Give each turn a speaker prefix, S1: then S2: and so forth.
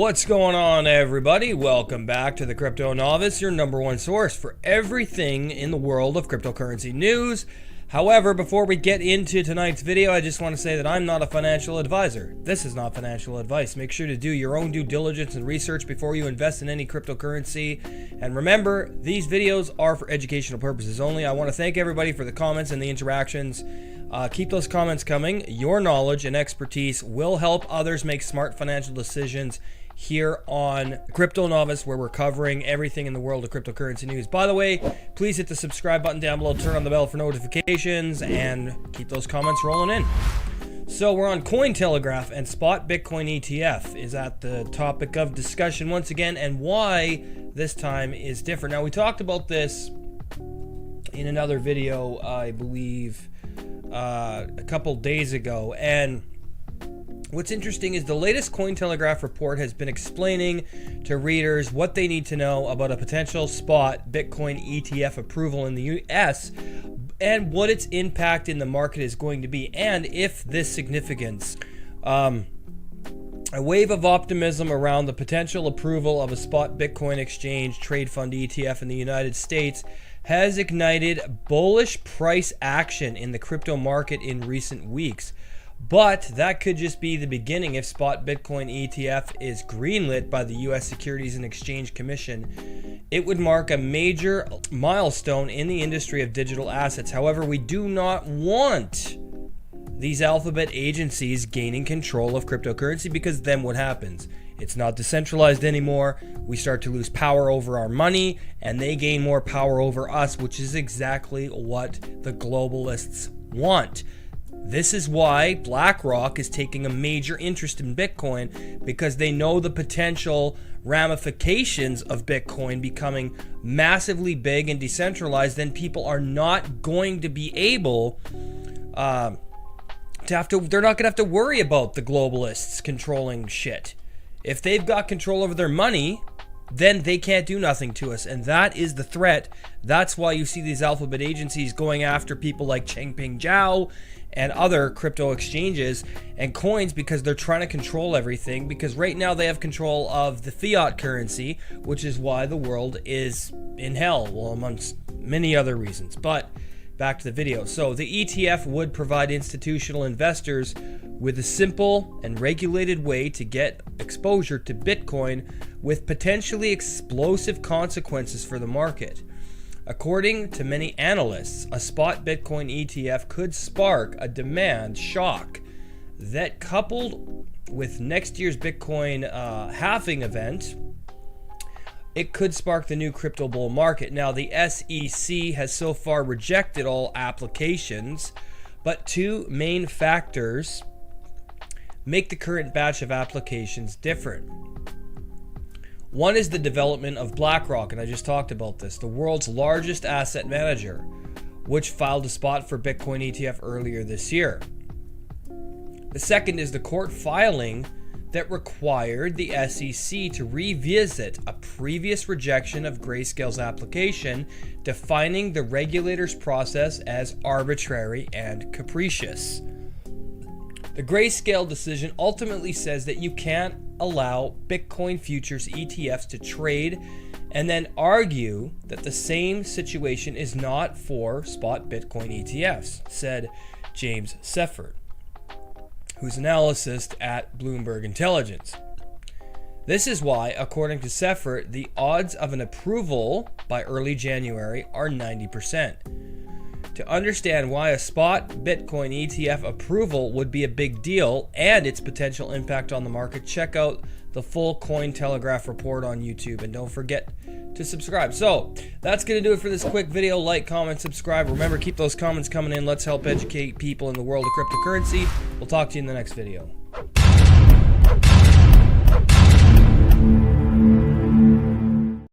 S1: What's going on, everybody? Welcome back to the Crypto Novice, your number one source for everything in the world of cryptocurrency news. However, before we get into tonight's video, I just want to say that I'm not a financial advisor. This is not financial advice. Make sure to do your own due diligence and research before you invest in any cryptocurrency. And remember, these videos are for educational purposes only. I want to thank everybody for the comments and the interactions. Keep those comments coming. Your knowledge and expertise will help others make smart financial decisions here on Crypto Novice, where we're covering everything in the world of cryptocurrency news. By the way, please hit the subscribe button down below, turn on the bell for notifications, and keep those comments rolling in. So we're on Cointelegraph, and Spot Bitcoin ETF is at the topic of discussion once again, and why this time is different. Now, we talked about this in another video, I believe, a couple days ago, and what's interesting is the latest Cointelegraph report has been explaining to readers what they need to know about a potential Spot Bitcoin ETF approval in the US and what its impact in the market is going to be, and if this significance. A wave of optimism around the potential approval of a Spot Bitcoin exchange trade fund ETF in the United States has ignited bullish price action in the crypto market in recent weeks. But that could just be the beginning. If Spot Bitcoin ETF is greenlit by the US Securities and Exchange Commission, it would mark a major milestone in the industry of digital assets. However, we do not want these alphabet agencies gaining control of cryptocurrency, because then what happens? It's not decentralized anymore. We start to lose power over our money, and they gain more power over us, which is exactly what the globalists want. This is why BlackRock is taking a major interest in Bitcoin, because they know the potential ramifications of Bitcoin becoming massively big and decentralized. Then people are not going to be able they're not going to have to worry about the globalists controlling shit. If they've got control over their money, then they can't do nothing to us. And that is the threat. That's why you see these alphabet agencies going after people like Changpeng Zhao and other crypto exchanges and coins, because they're trying to control everything. Because right now they have control of the fiat currency, which is why the world is in hell, well, amongst many other reasons. But back to the video. So the ETF would provide institutional investors with a simple and regulated way to get exposure to Bitcoin with potentially explosive consequences for the market. According to many analysts, a Spot Bitcoin ETF could spark a demand shock that, coupled with next year's Bitcoin halving event, it could spark the new crypto bull market. Now, the SEC has so far rejected all applications, but two main factors make the current batch of applications different. One is the development of BlackRock, and I just talked about this, the world's largest asset manager, which filed a spot for Bitcoin ETF earlier this year. The second is the court filing that required the SEC to revisit a previous rejection of Grayscale's application, defining the regulator's process as arbitrary and capricious. The Grayscale decision ultimately says that you can't allow Bitcoin futures ETFs to trade, and then argue that the same situation is not for Spot Bitcoin ETFs, said James Seffert, who's an analyst at Bloomberg Intelligence. This is why, according to Seffert, the odds of an approval by early January are 90%. To understand why a Spot Bitcoin ETF approval would be a big deal and its potential impact on the market, check out the full Cointelegraph report on YouTube, and don't forget to subscribe. So that's going to do it for this quick video. Like, comment, subscribe. Remember, keep those comments coming in. Let's help educate people in the world of cryptocurrency. We'll talk to you in the next video.